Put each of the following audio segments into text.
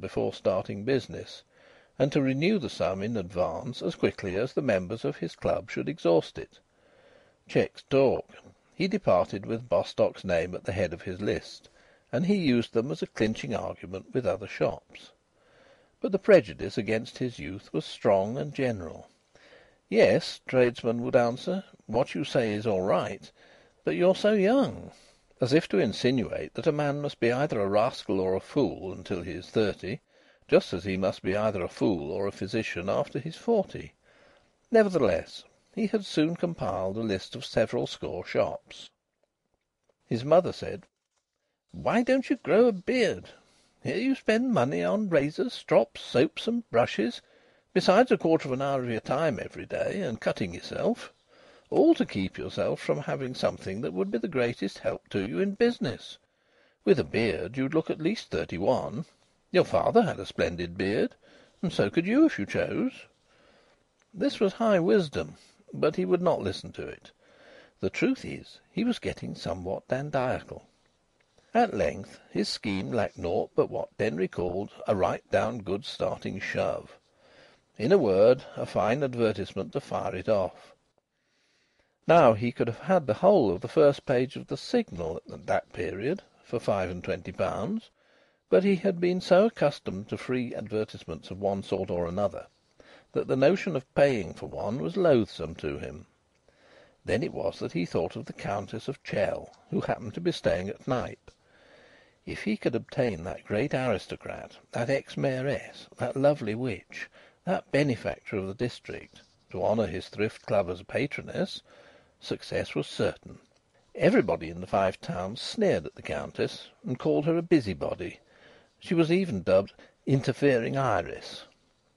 before starting business, and to renew the sum in advance as quickly as the members of his club should exhaust it. Cheques talk. He departed with Bostock's name at the head of his list, and he used them as a clinching argument with other shops. But the prejudice against his youth was strong and general. "Yes," tradesmen would answer, "what you say is all right, but you're so young," as if to insinuate that a man must be either a rascal or a fool until he is 30, just as he must be either a fool or a physician after he's 40. Nevertheless, he had soon compiled a list of several score shops. His mother said: "Why don't you grow a beard? Here you spend money on razors, strops, soaps and brushes, besides a quarter of an hour of your time every day, and cutting yourself. All to keep yourself from having something that would be the greatest help to you in business. With a beard you'd look at least 31. Your father had a splendid beard, and so could you if you chose." This was high wisdom, but he would not listen to it. The truth is, he was getting somewhat dandiacal. At length his scheme lacked naught but what Denry called a right down good starting shove. In a word, a fine advertisement to fire it off. Now he could have had the whole of the first page of the Signal at that period for £25, but he had been so accustomed to free advertisements of one sort or another that the notion of paying for one was loathsome to him. Then it was that he thought of the Countess of Chell, who happened to be staying at Knype. If he could obtain that great aristocrat, that ex-mayoress, that lovely witch, that benefactor of the district, to honour his thrift club as a patroness, success was certain. Everybody in the Five Towns sneered at the Countess and called her a busybody. She was even dubbed Interfering Iris,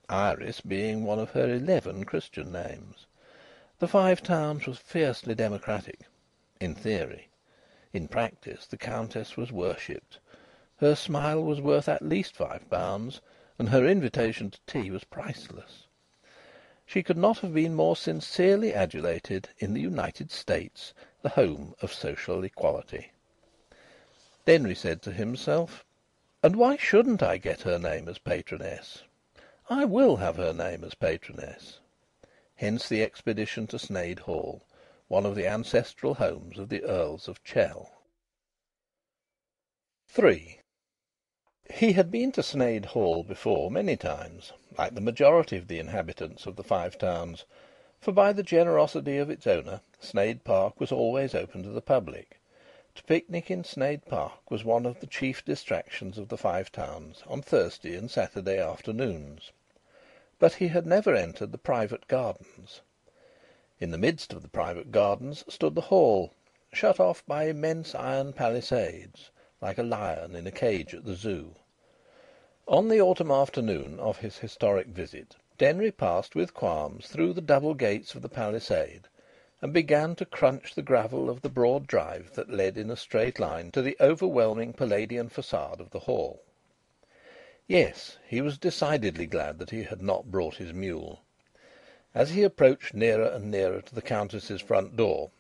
Iris being one of her 11 Christian names. The Five Towns was fiercely democratic, in theory. In practice the Countess was worshipped. Her smile was worth at least £5, and her invitation to tea was priceless. She could not have been more sincerely adulated in the United States, the home of social equality. Denry said to himself: "And why shouldn't I get her name as patroness? I will have her name as patroness." Hence the expedition to Sneyd Hall, one of the ancestral homes of the Earls of Chell. 3. He had been to Sneyd Hall before many times, like the majority of the inhabitants of the Five Towns, for by the generosity of its owner Sneyd Park was always open to the public. To picnic in Sneyd Park was one of the chief distractions of the Five Towns on Thursday and Saturday afternoons. But he had never entered the private gardens. In the midst of the private gardens stood the hall, shut off by immense iron palisades, like a lion in a cage at the Zoo. On the autumn afternoon of his historic visit, Denry passed with qualms through the double gates of the palisade, and began to crunch the gravel of the broad drive that led in a straight line to the overwhelming Palladian façade of the hall. Yes, he was decidedly glad that he had not brought his mule. As he approached nearer and nearer to the Countess's front door,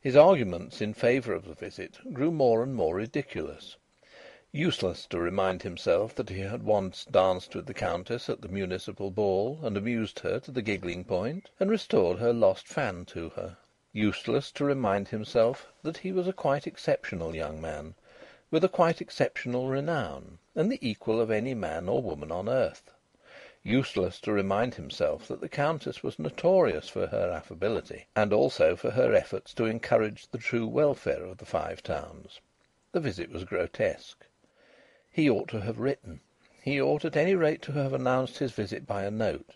his arguments in favour of the visit grew more and more ridiculous. Useless to remind himself that he had once danced with the Countess at the municipal ball, and amused her to the giggling point, and restored her lost fan to her. Useless to remind himself that he was a quite exceptional young man, with a quite exceptional renown, and the equal of any man or woman on earth. Useless to remind himself that the Countess was notorious for her affability, and also for her efforts to encourage the true welfare of the Five Towns. The visit was grotesque. He ought to have written. He ought at any rate to have announced his visit by a note.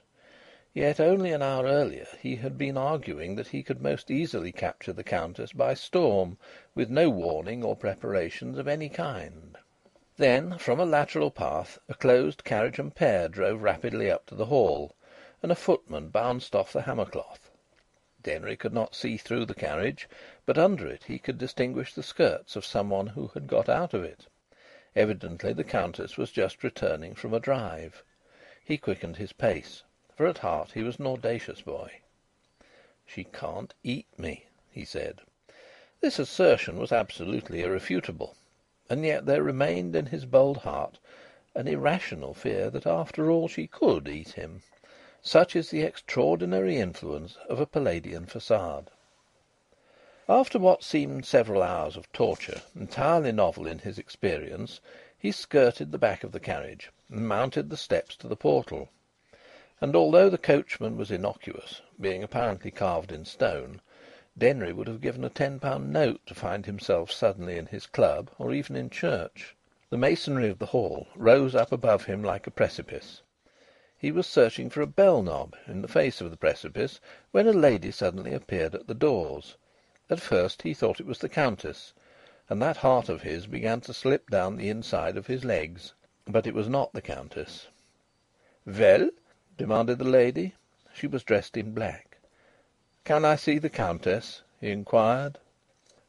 Yet only an hour earlier he had been arguing that he could most easily capture the Countess by storm, with no warning or preparations of any kind. Then, from a lateral path, a closed carriage and pair drove rapidly up to the hall, and a footman bounced off the hammercloth. Denry could not see through the carriage, but under it he could distinguish the skirts of someone who had got out of it. Evidently the Countess was just returning from a drive. He quickened his pace, for at heart he was an audacious boy. "She can't eat me," he said. This assertion was absolutely irrefutable, and yet there remained in his bold heart an irrational fear that after all she could eat him. Such is the extraordinary influence of a Palladian façade. After what seemed several hours of torture, entirely novel in his experience, he skirted the back of the carriage and mounted the steps to the portal. And although the coachman was innocuous, being apparently carved in stone, Denry would have given a £10 note to find himself suddenly in his club, or even in church. The masonry of the hall rose up above him like a precipice. He was searching for a bell knob in the face of the precipice when a lady suddenly appeared at the doors. At first he thought it was the Countess, and that heart of his began to slip down the inside of his legs. But it was not the Countess. "Well?" demanded the lady. She was dressed in black. "Can I see the Countess?" he inquired.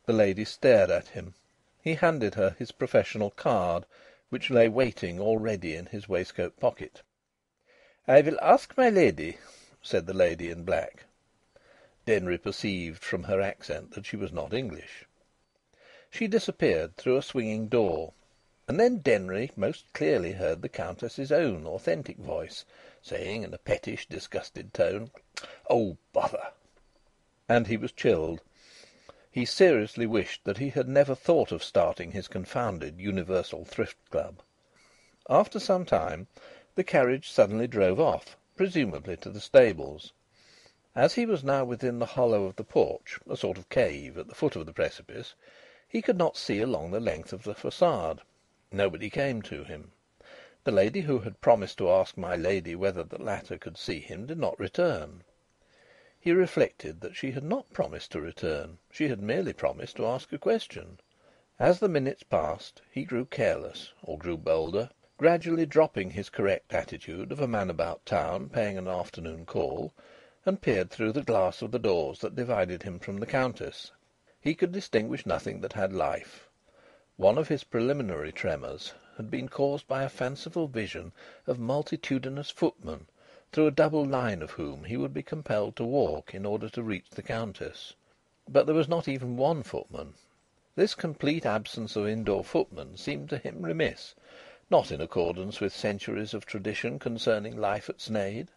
The lady stared at him. He handed her his professional card, which lay waiting already in his waistcoat pocket. "I will ask my lady," said the lady in black. Denry perceived from her accent that she was not English. She disappeared through a swinging door, and then Denry most clearly heard the Countess's own authentic voice, saying in a pettish, disgusted tone, "Oh, bother!" And he was chilled. He seriously wished that he had never thought of starting his confounded Universal Thrift Club. After some time the carriage suddenly drove off, presumably to the stables. As he was now within the hollow of the porch, a sort of cave at the foot of the precipice, he could not see along the length of the façade. Nobody came to him. The lady who had promised to ask my lady whether the latter could see him did not return. He reflected that she had not promised to return. She had merely promised to ask a question. As the minutes passed, he grew careless, or grew bolder, gradually dropping his correct attitude of a man about town paying an afternoon call, and peered through the glass of the doors that divided him from the Countess. He could distinguish nothing that had life. One of his preliminary tremors had been caused by a fanciful vision of multitudinous footmen, through a double line of whom he would be compelled to walk in order to reach the Countess. But there was not even one footman. This complete absence of indoor footmen seemed to him remiss, not in accordance with centuries of tradition concerning life at Sneyd.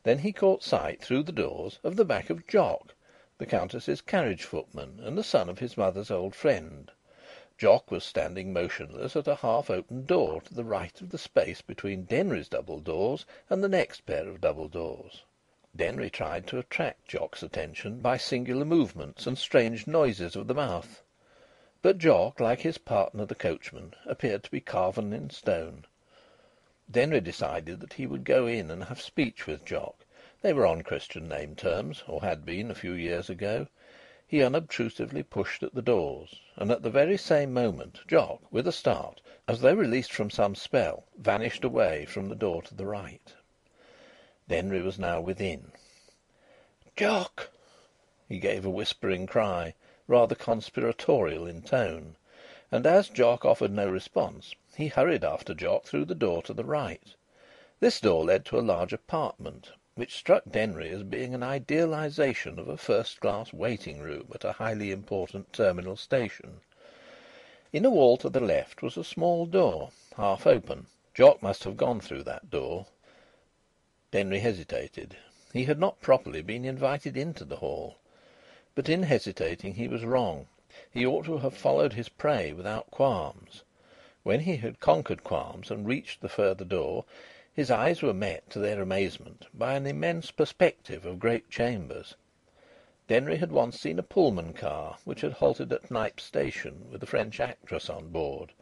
Then he caught sight, through the doors, of the back of Jock, the Countess's carriage footman, and the son of his mother's old friend. Jock was standing motionless at a half-opened door to the right of the space between Denry's double doors and the next pair of double doors. Denry tried to attract Jock's attention by singular movements and strange noises of the mouth. But Jock, like his partner the coachman, appeared to be carven in stone. Denry decided that he would go in and have speech with Jock. They were on Christian name terms, or had been a few years ago. He unobtrusively pushed at the doors, and at the very same moment Jock, with a start, as though released from some spell, vanished away from the door to the right. Denry was now within. "Jock!" He gave a whispering cry, rather conspiratorial in tone, and as Jock offered no response, he hurried after Jock through the door to the right. This door led to a large apartment, which struck Denry as being an idealisation of a first-class waiting-room at a highly important terminal station. In a wall to the left was a small door, half open. Jock must have gone through that door. Denry hesitated. He had not properly been invited into the hall. But in hesitating he was wrong. He ought to have followed his prey without qualms. When he had conquered qualms and reached the further door, his eyes were met, to their amazement, by an immense perspective of great chambers. Denry had once seen a Pullman car which had halted at Knype station with a French actress on board.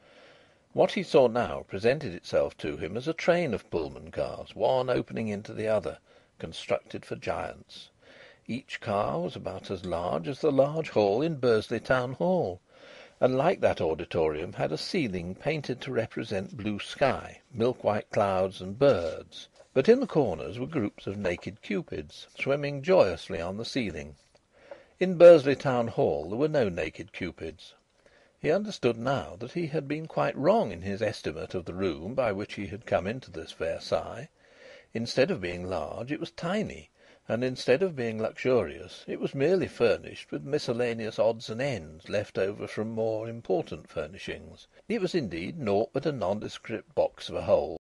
What he saw now presented itself to him as a train of Pullman cars, one opening into the other, constructed for giants. Each car was about as large as the large hall in Bursley Town Hall, and like that auditorium had a ceiling painted to represent blue sky, milk-white clouds and birds. But in the corners were groups of naked cupids, swimming joyously on the ceiling. In Bursley Town Hall there were no naked cupids. He understood now that he had been quite wrong in his estimate of the room by which he had come into this Versailles. Instead of being large, it was tiny, and instead of being luxurious it was merely furnished with miscellaneous odds and ends left over from more important furnishings. It was indeed naught but a nondescript box of a hole,